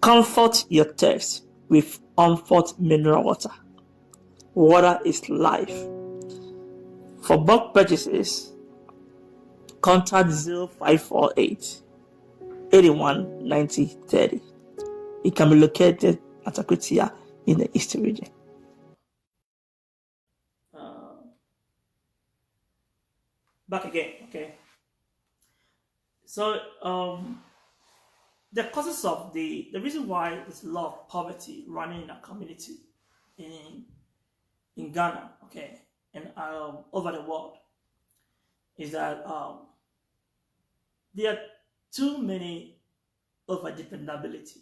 Comfort your thirst with comfort mineral water. Water is life. For bulk purchases, contact 0548 81 90 30. It can be located at Akutia in the East region. Back again, okay. So the causes of the reason why there's a lot of poverty running in our community in Ghana, okay, and over the world, is that there are too many over dependability.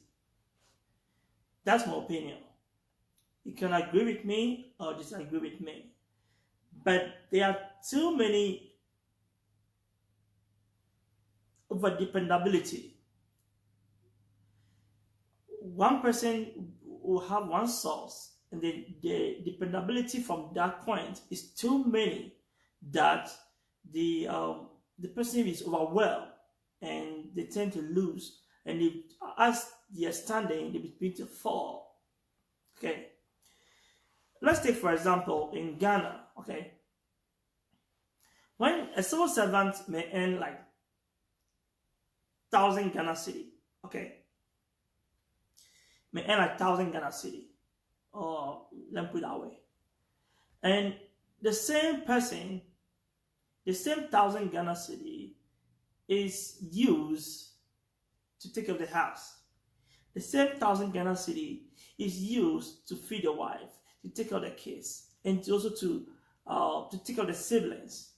That's my opinion. You can agree with me or disagree with me, but there are too many over dependability. One person will have one source, and then the dependability from that point is too many that the person is overwhelmed and they tend to lose, and as they are standing, they begin to fall. Okay, let's take for example in Ghana. Okay, when a civil servant may earn like 1,000 Ghana cedi, okay, may earn like 1,000 Ghana cedi, or let me put it that way, and the same person, the same 1,000 Ghana cedi is used to take care of the house. The same 1,000 Ghana cedi is used to feed the wife, to take care of the kids, and also to take care of the siblings.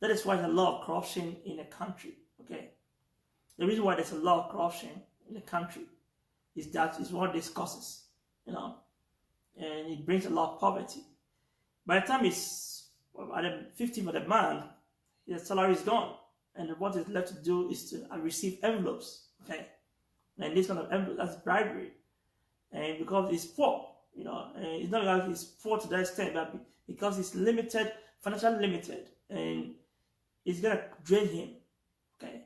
That is why there's a lot of corruption in the country. Okay, the reason why there's a lot of corruption in the country is that is one of these causes, and it brings a lot of poverty. By the time it's at the 15th of the month, his salary is gone, and what is left to do is to receive envelopes. Okay, and this kind of envelope, that's bribery, and because he's poor, and it's not like he's poor to that extent, but because he's limited, financially limited, and it's gonna drain him. Okay,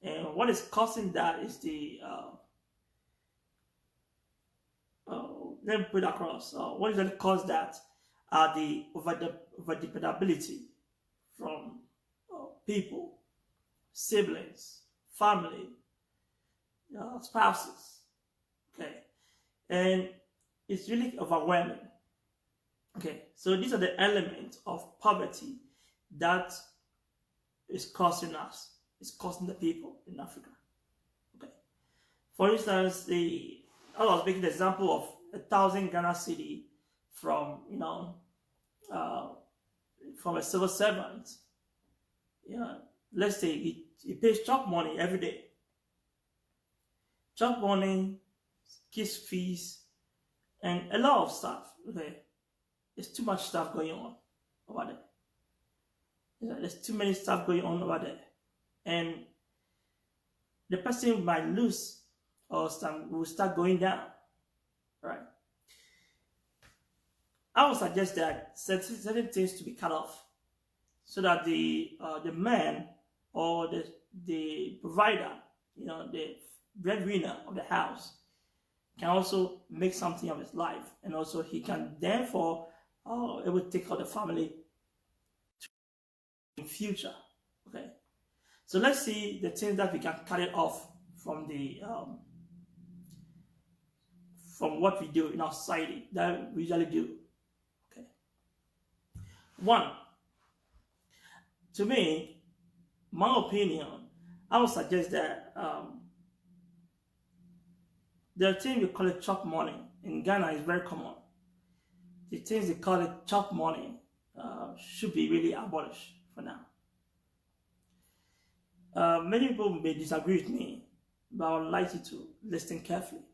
and what is causing that is the let me put it across. What is going to cause that are the over dependability from people, siblings, family, spouses. Okay, and it's really overwhelming. Okay, so these are the elements of poverty that is causing us. It's causing the people in Africa. Okay, for instance, I was making the example of 1,000 Ghana cedi from from a civil servant. Let's say he pays chop money every day. Chop money, kids fees, and a lot of stuff. Okay, there's too much stuff going on over there. There's too many stuff going on over there, and the person might lose or will start going down. Right. I would suggest that certain things to be cut off, so that the man or the provider, the breadwinner of the house, can also make something of his life, and also he can therefore it will take care of the family in future. Okay, so let's see the things that we can cut it off from the from what we do in our society that we usually do. Okay, one, to me, my opinion, I would suggest that the thing we call it chop money in Ghana is very common. The things they call it chop money should be really abolished for now. Many people may disagree with me, but I would like you to listen carefully.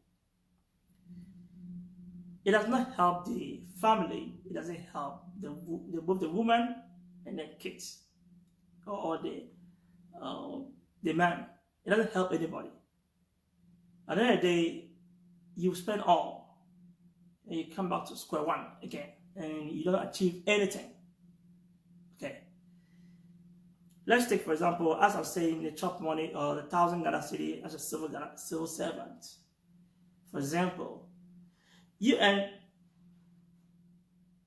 It does not help the family. It doesn't help both the woman and the kids, or the man. It doesn't help anybody. At the end of the day, you spend all, and you come back to square one again, and you don't achieve anything. Okay. Let's take, for example, as I'm saying, the chop money or the 1,000 Ghana city as a civil servant. For example, you earn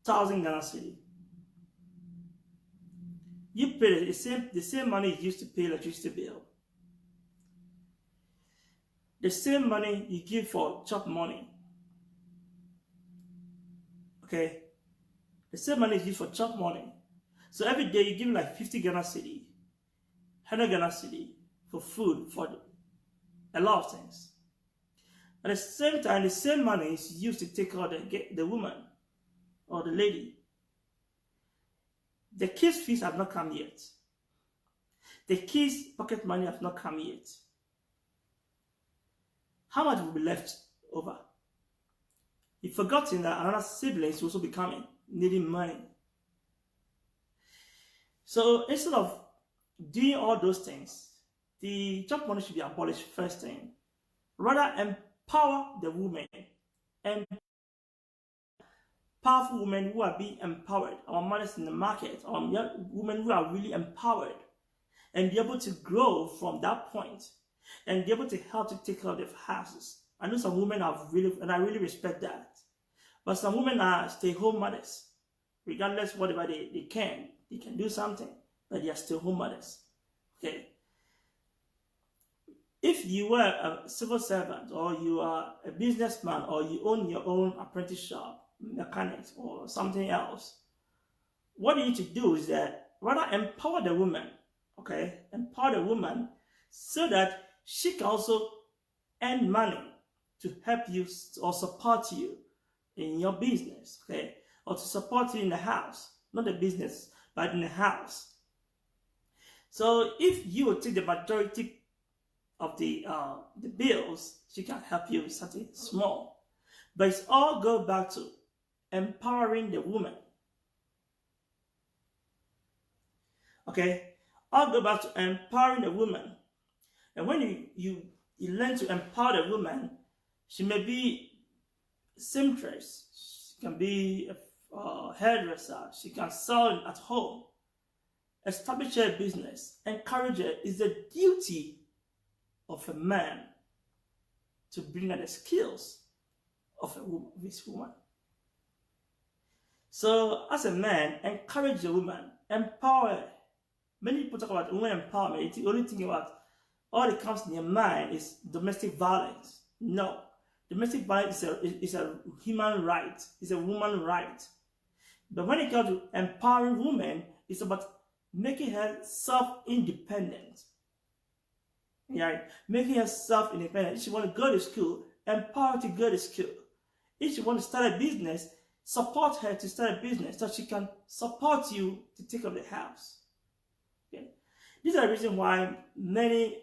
1,000 Ghana city. You pay the same money you used to pay electricity bill. The same money you give for chop money. Okay? The same money is used for chop money. So every day you give like 50 Ghana cedi, 100 Ghana cedi for food, for a lot of things. At the same time, the same money is used to take care of the woman or the lady. The kids' fees have not come yet. The kids' pocket money have not come yet. How much will be left over? You've forgotten that another sibling will also be coming, needing money. So instead of doing all those things, the job money should be abolished first thing. Rather empower the women, and powerful women who are being empowered, our mothers in the market, our young women who are really empowered, and be able to grow from that point, and be able to help to take care of their houses. I know some women have really, and I really respect that. But some women are stay-home mothers. Regardless whatever they can do something, but they are stay-home mothers. Okay. If you were a civil servant, or you are a businessman, or you own your own apprentice shop, mechanics, or something else, what you need to do is that rather empower the woman, okay? Empower the woman so that she can also earn money to help you or support you in your business, okay? Or to support you in the house, not the business, but in the house. So if you will take the majority of the bills, she can help you with something small. But it's all go back to empowering the woman. Okay? All go back to empowering the woman. And when you learn to empower the woman, she may be a seamstress, she can be a hairdresser, she can sell at home, establish her business, encourage her. Is the duty of a man to bring out the skills of this woman. So as a man, encourage the woman, empower her. Many people talk about women empowerment. The only thing about all that comes in your mind is domestic violence. No. Domestic violence is a human right. It's a woman right. But when it comes to empowering women, it's about making her self-independent. Yeah, making her self-independent. If she want to go to school, empower her to go to school. If she want to start a business, support her to start a business so she can support you to take up the house. Okay? These are the reasons why many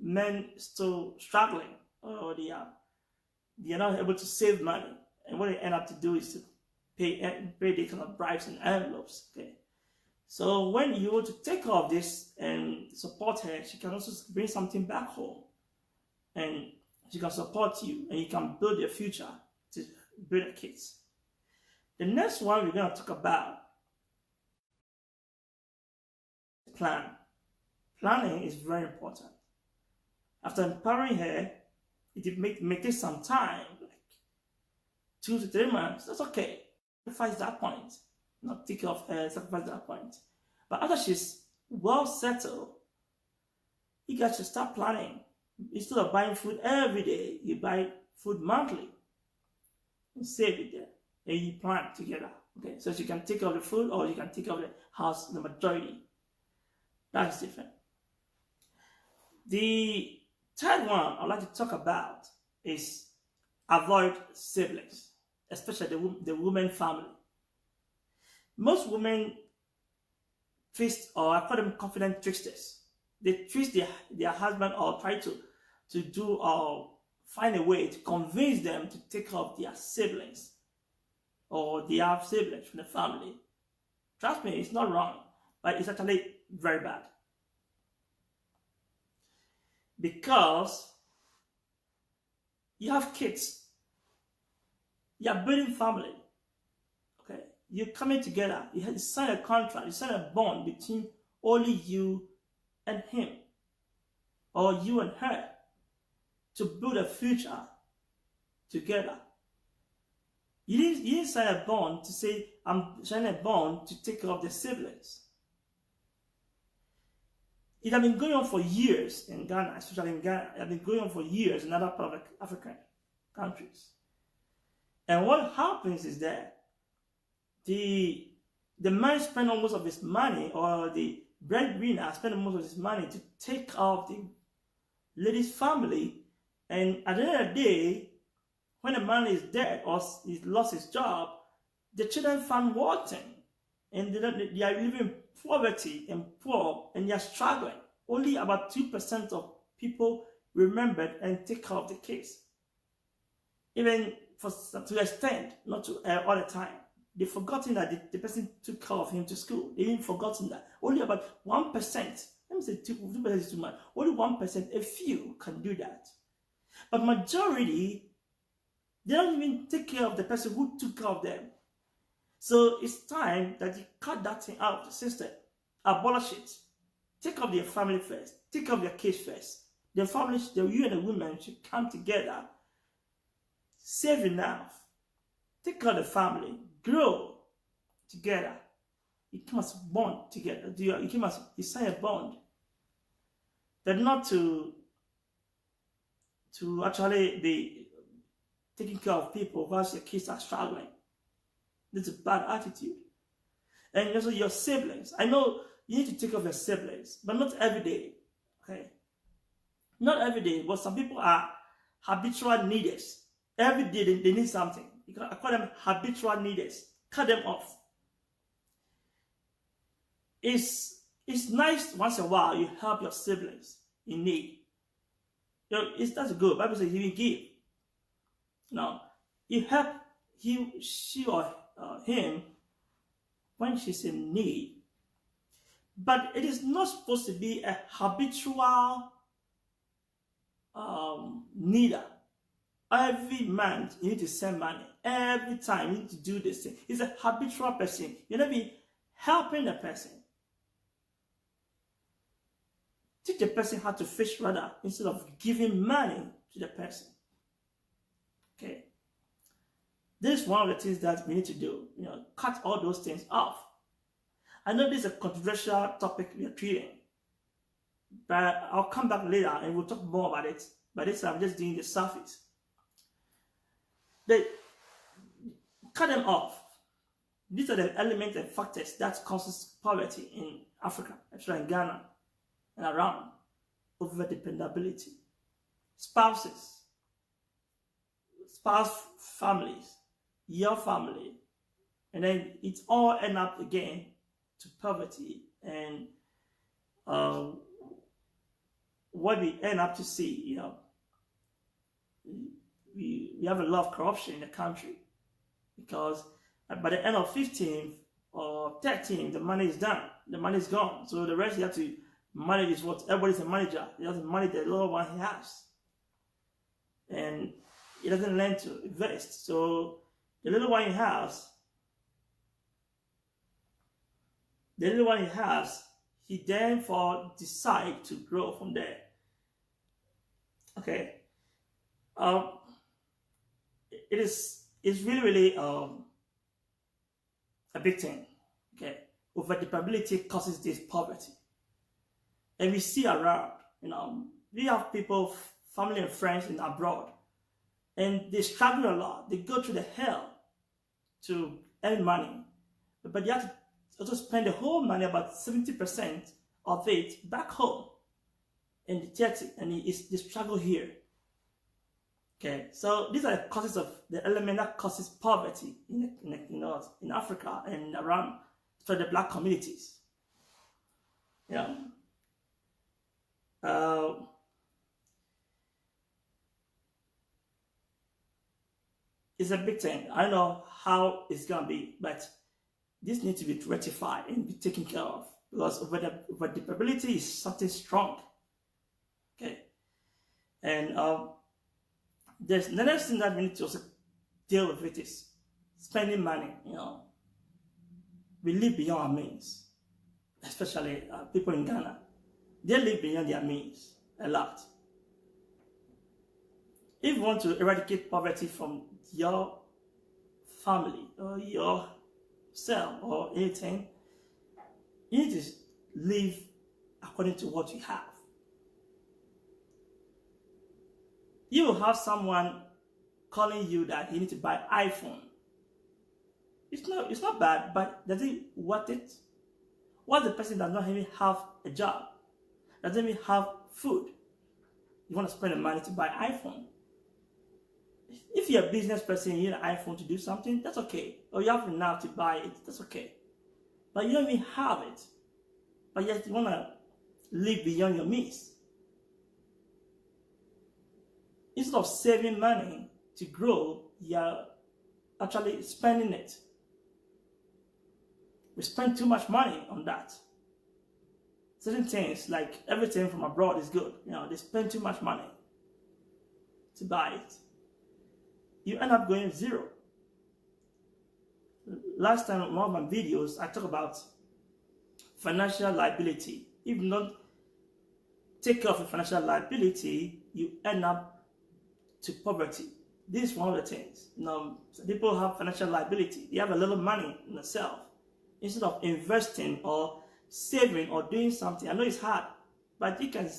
men still struggling, or they are not able to save money, and what they end up to do is to pay the kind of bribes and envelopes. Okay, so when you want to take care of this and support her, she can also bring something back home, and she can support you, and you can build your future to build your kids. The next one we're going to talk about plan. Planning is very important. After empowering her, it may take some time, like 2 to 3 months. That's okay. Sacrifice that point. Not take care of her, sacrifice that point. But after she's well settled, you guys should start planning. Instead of buying food every day, you buy food monthly. You save it there. And you plan together. Okay, so you can take care of the food, or you can take care of the house, the majority. That's different. The third one I'd like to talk about is avoid siblings, especially the woman family. Most women twist, or I call them confident tricksters. They twist their husband, or try to do or find a way to convince them to take care of their siblings, or they have siblings from the family. Trust me, it's not wrong, but it's actually very bad. Because you have kids, you are building family, okay? You're coming together, you sign a contract, you sign a bond between only you and him, or you and her, to build a future together. You didn't sign a bond to say, I'm signing a bond to take care of the siblings. It has been going on for years in Ghana, especially in Ghana. It has been going on for years in other parts of African countries. And what happens is that the man spends most of his money, or the breadwinner spends most of his money to take care of the lady's family. And at the end of the day, when the man is dead or he's lost his job, the children find wanting, and they are living in poverty and poor, and they are struggling. Only about 2% of people remembered and take care of the kids. Even to the extent, not to all the time. They've forgotten that the person took care of him to school. They've even forgotten that. Only about 1%, let me say 2% is too much. Only 1%, a few can do that. But majority, they don't even take care of the person who took care of them. So it's time that you cut that thing out of the system. Abolish it. Take care of your family first. Take care of your kids first. The family, you and the women should come together, save enough, take care of the family, grow together. You must bond together. You sign a bond. But not to actually be taking care of people whilst your kids are struggling. That's a bad attitude. And also your siblings. I know you need to take care of your siblings, but not every day. Okay? Not every day, but some people are habitual needers. Every day they need something. I call them habitual needers. Cut them off. It's nice once in a while you help your siblings in need. That's good. Bible says you will give. Now, you help she or him when she's in need. But it is not supposed to be a habitual needer. Every month you need to send money. Every time you need to do this thing. It's a habitual person. You need to be helping the person. Teach the person how to fish rather, instead of giving money to the person. Okay. This is one of the things that we need to do. Cut all those things off. I know this is a controversial topic we are treating, but I'll come back later and we'll talk more about it. But this I'm just doing the surface. They cut them off. These are the elements and factors that causes poverty in Africa, especially in Ghana and around. Over dependability, spouses, spouse families, your family, and then it all end up again to poverty. And what we end up to see, we have a lot of corruption in the country, because by the end of 15th or 13th, the money is done, the money is gone. So the rest you have to manage is what everybody's a manager. He has to manage the little one he has, and he doesn't learn to invest. So the little one he has, he therefore decide to grow from there. Okay. It's really a big thing. Okay. Over dependability causes this poverty. And we see around, we have people, family and friends in abroad, and they struggle a lot. They go through the hell to earn money, but they have to also spend the whole money, about 70% of it, back home, and they struggle here. Okay, so these are the causes of the element that causes poverty in Africa and around for the black communities. It's a big thing. I don't know how it's gonna be, but this needs to be rectified and be taken care of, because over-dependability is something strong. Okay, and there's the next thing that we need to also deal with it is spending money. We live beyond our means, especially people in Ghana. They live beyond their means a lot. If you want to eradicate poverty from your family or yourself or anything, you need to live according to what you have. You will have someone calling you that you need to buy iPhone. It's not bad, but does it worth it? What the person does not even have a job, doesn't even have food? You want to spend the money to buy iPhone. If you're a business person, you need an iPhone to do something, that's okay. Or you have enough to buy it, that's okay. But you don't even have it. But yet you want to live beyond your means. Instead of saving money to grow, you're actually spending it. We spend too much money on that. Certain things, like everything from abroad is good. They spend too much money to buy it. You end up going zero. Last time in one of my videos, I talked about financial liability. If you don't take care of your financial liability, you end up to poverty. This is one of the things. People have financial liability. They have a little money in themselves. Instead of investing or saving or doing something, I know it's hard, but you can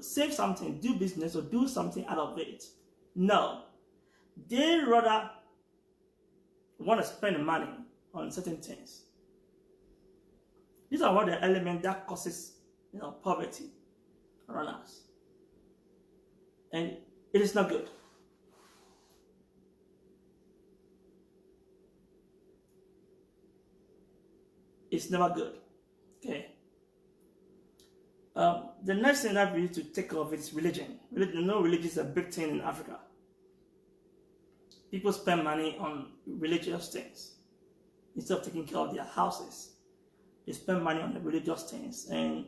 save something, do business, or do something out of it. No. They rather want to spend money on certain things. These are one of the elements that causes poverty around us. And it is not good. It's never good. Okay. The next thing that we need to take care of is religion. Religion is a big thing in Africa. People spend money on religious things instead of taking care of their houses. They spend money on the religious things, and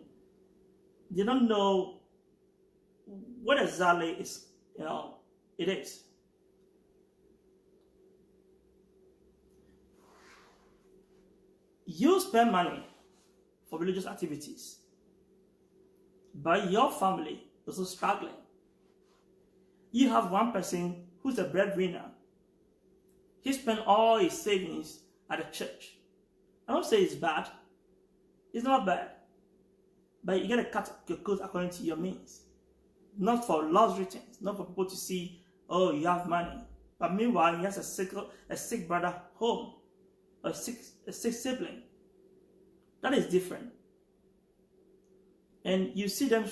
they don't know what exactly it is. You spend money for religious activities, but your family is also struggling. You have one person who's a breadwinner. He spent all his savings at the church. I don't say it's bad. It's not bad. But you gotta cut your coat according to your means. Not for luxury things, not for people to see, oh, you have money. But meanwhile, he has a sick brother home, or a sick sibling. That is different. And you see them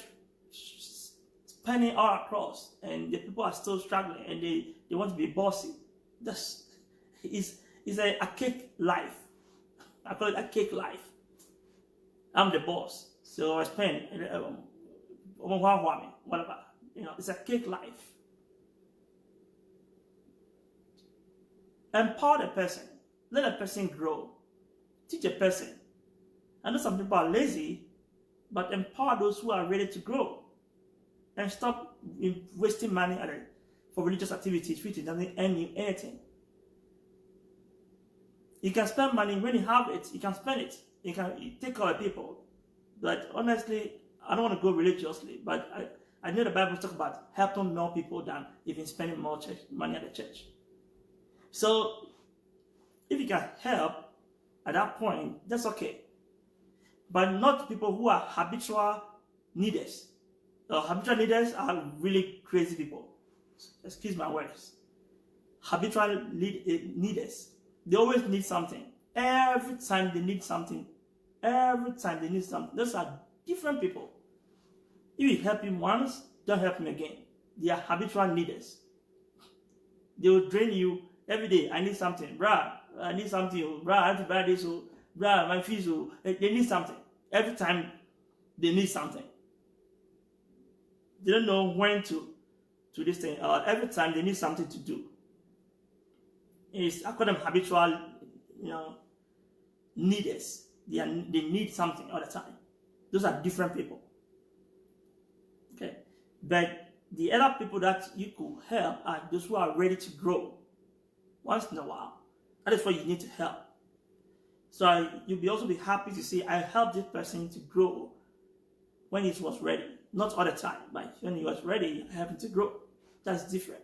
spending all across, and the people are still struggling, and they want to be bossy. It's a cake life. I call it a cake life. I'm the boss, so I spend whatever. It's a cake life. Empower the person. Let a person grow. Teach a person. I know some people are lazy, but empower those who are ready to grow. And stop wasting money for religious activities which doesn't earn you anything. You can spend money when you have it. You can spend it. You can take care of people. But honestly, I don't want to go religiously, but I know the Bible talks about helping more people than even spending more money at the church. So if you can help at that point, that's okay. But not people who are habitual needers. Habitual needers are really crazy people. Excuse my words. Habitual needers. They always need something. Every time they need something. Those are different people. If you help him once, don't help him again. They are habitual needers. They will drain you every day. I need something. Bruh, I need something. Bruh, I have to buy this. Bruh, my fees. They need something. Every time they need something. They don't know when to this thing. Every time they need something to do. I call them habitual, needers. They need something all the time. Those are different people. Okay, but the other people that you could help are those who are ready to grow. Once in a while, that is what you need to help. So you'll also be happy to say, I helped this person to grow when it was ready. Not all the time, but when it was ready, I happened to grow. That's different.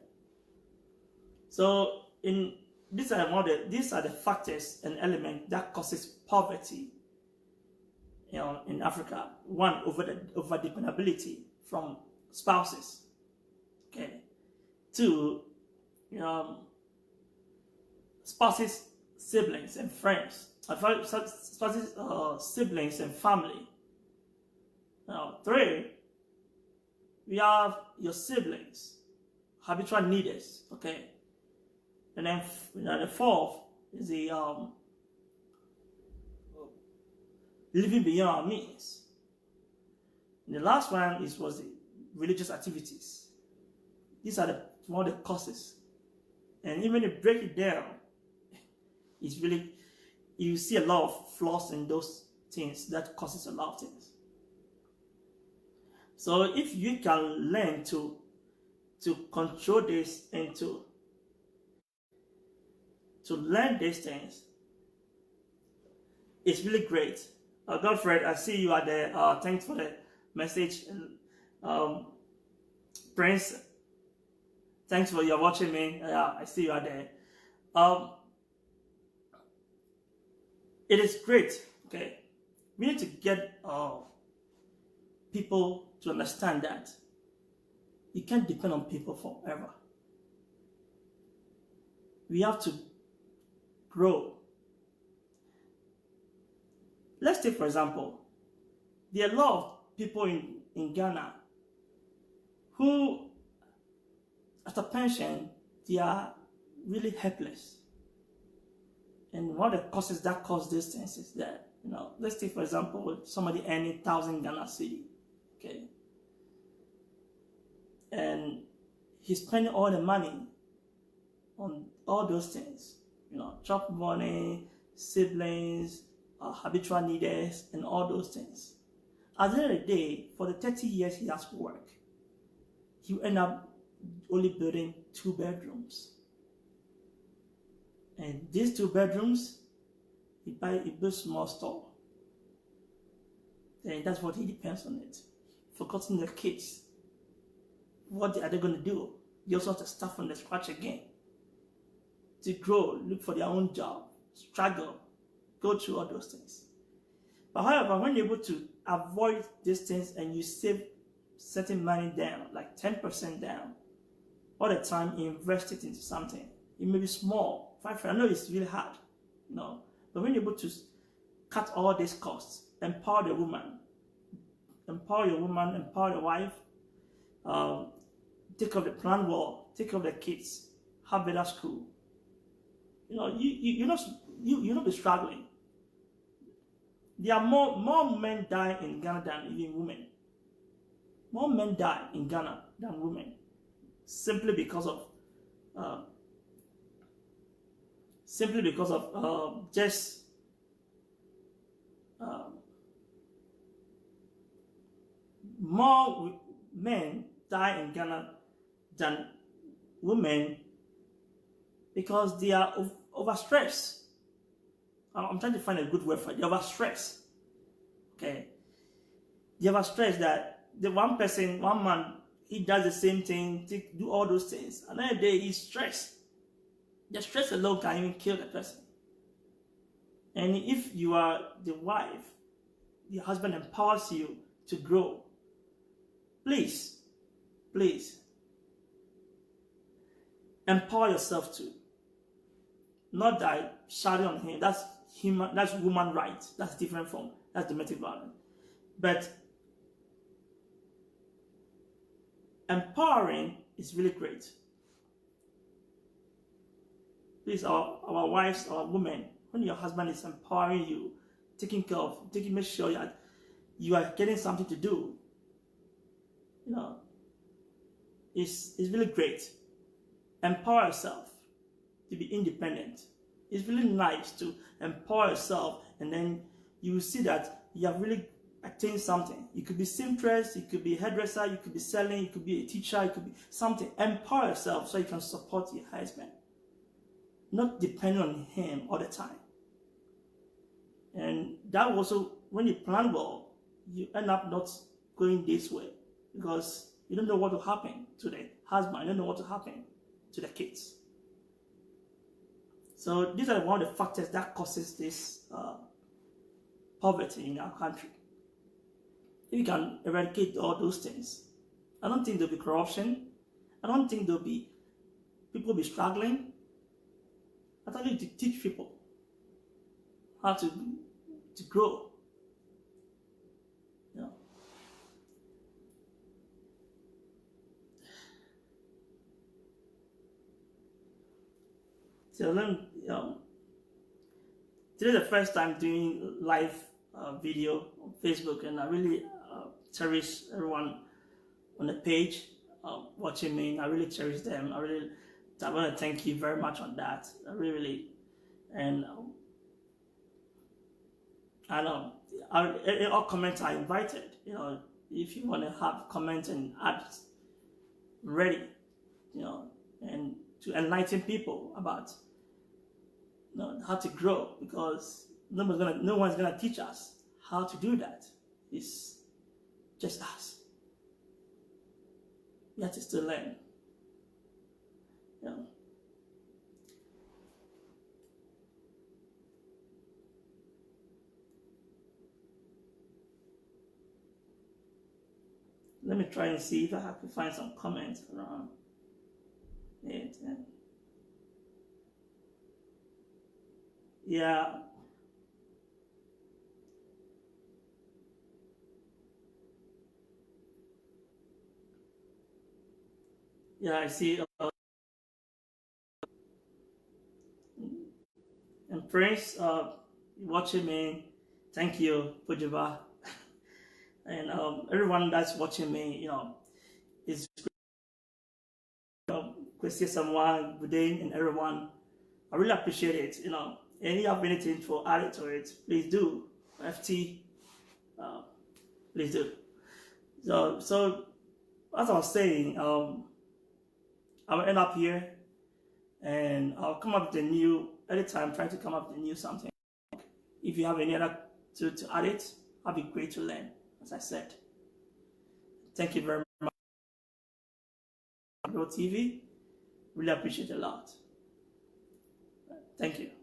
So these are the factors and elements that causes poverty, in Africa. One, over dependability from spouses. Okay. Two, spouses, siblings, and friends. Spouses, siblings, and family. Three, we have your siblings, habitual needers. Okay. And then the fourth is the living beyond our means. And the last one was the religious activities. These are one of the causes. And even if you break it down, it's really, you see a lot of flaws in those things that causes a lot of things. So if you can learn to control this and to learn these things, it's really great. Godfred, I see you are there. Thanks for the message. Prince, thanks for your watching me. I see you are there. It is great. Okay, we need to get people to understand that you can't depend on people forever. We have to grow. Let's take, for example, there are a lot of people in Ghana who, after pension, they are really helpless. And one of the causes that cause these things is that, let's take, for example, somebody earning 1,000 Ghana cedi, okay? And he's spending all the money on all those things, chop money, siblings, habitual needers, and all those things. At the end of the day, for the 30 years he has to work, he will end up only building 2 bedrooms. And these 2 bedrooms, he builds small store. And that's what he depends on it. Forgotten the kids. What are they going to do? They also have to start from the scratch again. To grow, look for their own job, struggle, go through all those things. But however, when you're able to avoid these things and you save certain money down, like 10% down, all the time you invest it into something. It may be small. I know it's really hard, but when you're able to cut all these costs, empower the woman, empower your woman, empower your wife, take care of the plan well, take care of the kids, have better school. You're not be struggling. There are more men die in Ghana than even women. More men die in Ghana than women, simply because of just more men die in Ghana than women because they are overstressed. I'm trying to find a good word for it. They're overstressed. Okay. They're overstressed that the one man, he does the same thing, do all those things. Another day, he's stressed. The stress alone can even kill the person. And if you are the wife, the husband empowers you to grow. Please, empower yourself too. Not that shouting on him. That's woman rights. That's different from domestic violence. But empowering is really great. Please, our wives, our women, when your husband is empowering you, make sure you are getting something to do. It's really great. Empower yourself to be independent. It's really nice to empower yourself, and then you will see that you have really attained something. You could be seamstress, you could be a hairdresser, you could be selling, you could be a teacher, you could be something. Empower yourself so you can support your husband. Not depend on him all the time. And that also, when you plan well, you end up not going this way, because you don't know what will happen to the husband, you don't know what will happen to the kids. So these are one of the factors that causes this poverty in our country. If you can eradicate all those things, I don't think there'll be corruption. I don't think there'll be people be struggling. I thought you to teach people how to grow. You know. So then, today is the first time doing live video on Facebook, and I really cherish everyone on the page watching me. I really cherish them. I want to thank you very much on that. I really, and I know all comments are invited. If you want to have comments and add ready, and to enlighten people about how to grow, because no one's gonna teach us how to do that. It's just us. We have to still learn. Let me try and see if I have to find some comments around it. Yeah. Yeah, I see. And Prince, watching me, thank you, Pujiba. And everyone that's watching me, is Christy, someone, Budin, and everyone. I really appreciate it. And if you have anything to add to it, please do. FT, please do. So as I was saying, I will end up here, and I'll come up with a new, anytime try to come up with a new something. If you have any other to add it, I'll be great to learn, as I said. Thank you very much. TV, really appreciate it a lot. Thank you.